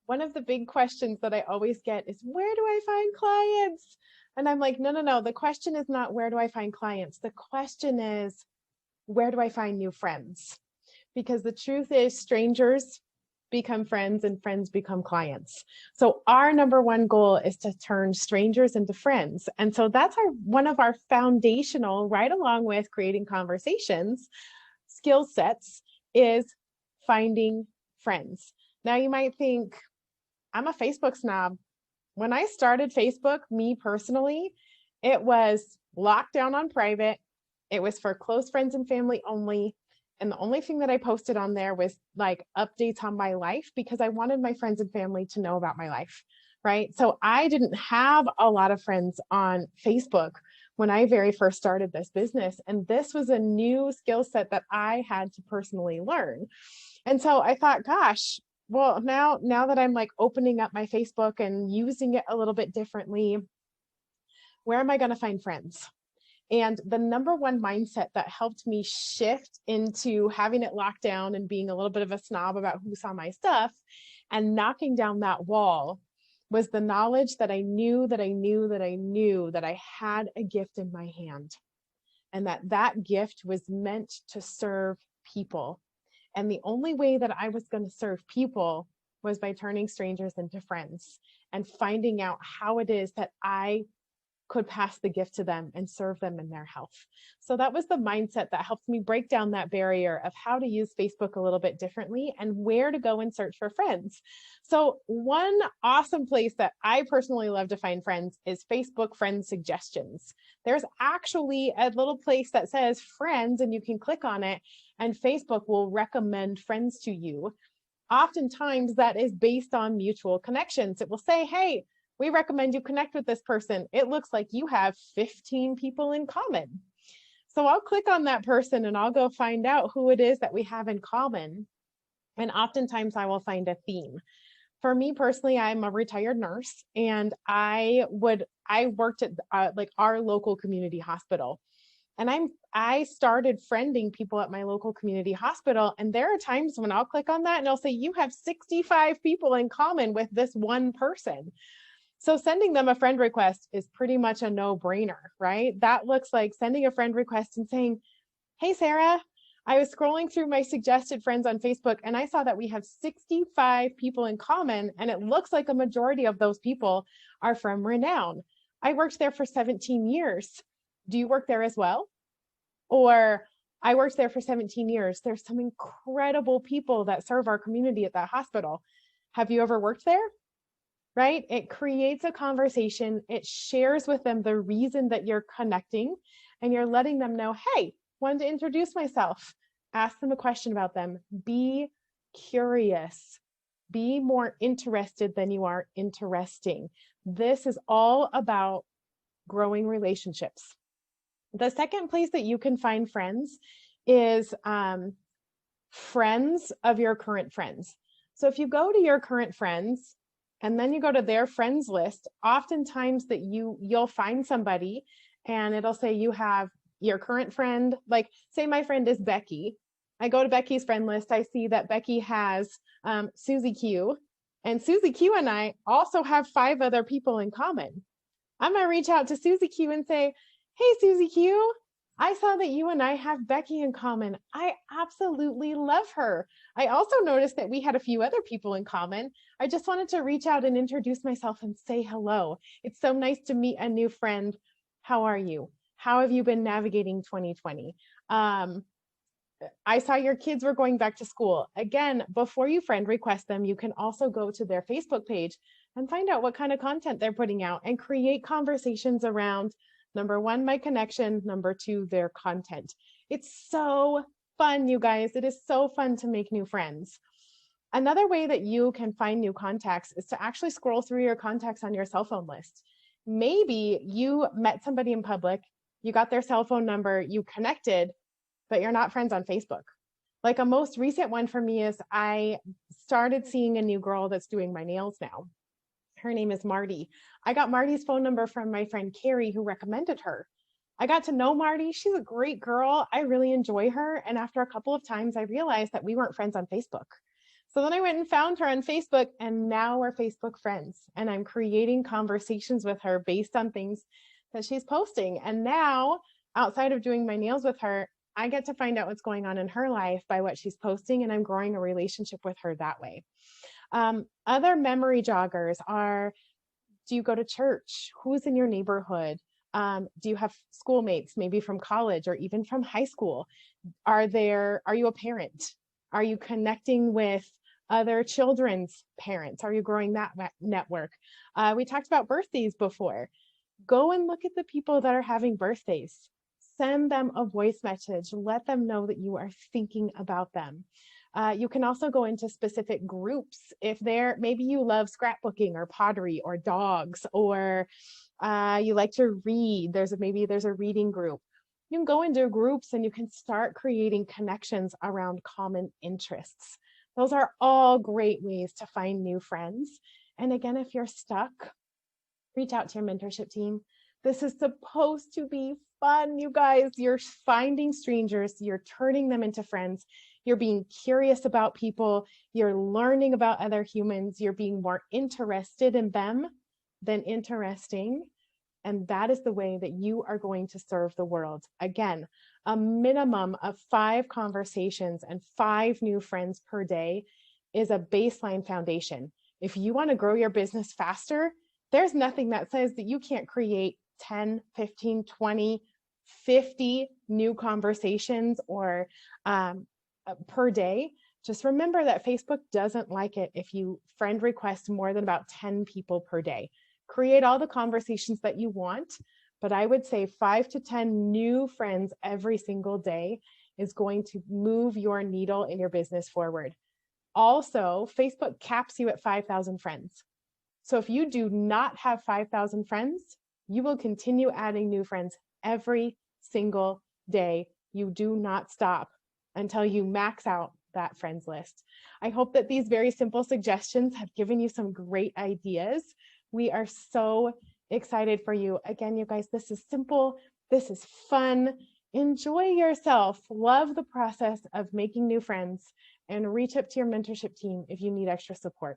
one of the big questions that I always get is, where do I find clients? And I'm like, no, no, no. The question is not, where do I find clients? The question is, where do I find new friends? Because the truth is, strangers become friends and friends become clients. So our number one goal is to turn strangers into friends. And so that's one of our foundational, right along with creating conversations, skill sets, is finding friends. Now you might think, I'm a Facebook snob. When I started Facebook, me personally, it was locked down on private. It was for close friends and family only. And the only thing that I posted on there was like updates on my life because I wanted my friends and family to know about my life, right? So I didn't have a lot of friends on Facebook when I very first started this business. And this was a new skill set that I had to personally learn. And so I thought, gosh, well, now that I'm like opening up my Facebook and using it a little bit differently, where am I going to find friends? And the number one mindset that helped me shift into having it locked down and being a little bit of a snob about who saw my stuff and knocking down that wall was the knowledge that I knew that I knew that I knew that I had a gift in my hand, and that gift was meant to serve people. And the only way that I was going to serve people was by turning strangers into friends and finding out how it is that I could pass the gift to them and serve them in their health. So that was the mindset that helped me break down that barrier of how to use Facebook a little bit differently and where to go and search for friends. So one awesome place that I personally love to find friends is Facebook friend suggestions. There's actually a little place that says friends, and you can click on it and Facebook will recommend friends to you. Oftentimes that is based on mutual connections. It will say, hey, we recommend you connect with this person. It looks like you have 15 people in common. So I'll click on that person and I'll go find out who it is that we have in common. And oftentimes I will find a theme. For me personally, I'm a retired nurse, and I worked at like our local community hospital. And I started friending people at my local community hospital. And there are times when I'll click on that and I'll say, you have 65 people in common with this one person. So sending them a friend request is pretty much a no-brainer, right? That looks like sending a friend request and saying, hey, Sarah, I was scrolling through my suggested friends on Facebook and I saw that we have 65 people in common. And it looks like a majority of those people are from Renown. I worked there for 17 years. Do you work there as well? Or I worked there for 17 years. There's some incredible people that serve our community at that hospital. Have you ever worked there? Right? It creates a conversation. It shares with them the reason that you're connecting, and you're letting them know, hey, wanted to introduce myself. Ask them a question about them. Be curious. Be more interested than you are interesting. This is all about growing relationships. The second place that you can find friends is friends of your current friends. So if you go to your current friends and then you go to their friends list, oftentimes that you'll find somebody and it'll say you have your current friend, like say my friend is Becky. I go to Becky's friend list. I see that Becky has Susie Q, and Susie Q and I also have 5 other people in common. I'm going to reach out to Susie Q and say, hey, Susie Q, I saw that you and I have Becky in common. I absolutely love her. I also noticed that we had a few other people in common. I just wanted to reach out and introduce myself and say hello. It's so nice to meet a new friend. How are you? How have you been navigating 2020? I saw your kids were going back to school. Again, before you friend request them, you can also go to their Facebook page and find out what kind of content they're putting out and create conversations around, number 1, my connection, number 2, their content. It's so fun, you guys. It is so fun to make new friends. Another way that you can find new contacts is to actually scroll through your contacts on your cell phone list. Maybe you met somebody in public, you got their cell phone number, you connected, but you're not friends on Facebook. Like a most recent one for me is I started seeing a new girl that's doing my nails now. Her name is Marty. I got Marty's phone number from my friend Carrie, who recommended her. I got to know Marty. She's a great girl. I really enjoy her. And after a couple of times, I realized that we weren't friends on Facebook. So then I went and found her on Facebook, and now we're Facebook friends. And I'm creating conversations with her based on things that she's posting. And now, outside of doing my nails with her, I get to find out what's going on in her life by what she's posting, and I'm growing a relationship with her that way. Other memory joggers are, do you go to church? Who's in your neighborhood? Do you have schoolmates, maybe from college or even from high school? Are you a parent? Are you connecting with other children's parents? Are you growing that network? We talked about birthdays before. Go and look at the people that are having birthdays. Send them a voice message. Let them know that you are thinking about them. You can also go into specific groups. If maybe you love scrapbooking or pottery or dogs, or you like to read, maybe there's a reading group. You can go into groups and you can start creating connections around common interests. Those are all great ways to find new friends. And again, if you're stuck, reach out to your mentorship team. This is supposed to be fun, you guys. You're finding strangers, you're turning them into friends, you're being curious about people, you're learning about other humans, you're being more interested in them than interesting. And that is the way that you are going to serve the world. Again, a minimum of 5 conversations and 5 new friends per day is a baseline foundation. If you want to grow your business faster, there's nothing that says that you can't create 10, 15, 20, 50 new conversations or per day. Just remember that Facebook doesn't like it if you friend request more than about 10 people per day. Create all the conversations that you want, but I would say 5 to 10 new friends every single day is going to move your needle in your business forward. Also, Facebook caps you at 5,000 friends. So if you do not have 5,000 friends, you will continue adding new friends every single day. You do not stop until you max out that friends list. I hope that these very simple suggestions have given you some great ideas. We are so excited for you. Again, you guys, this is simple. This is fun. Enjoy yourself. Love the process of making new friends, and reach up to your mentorship team if you need extra support.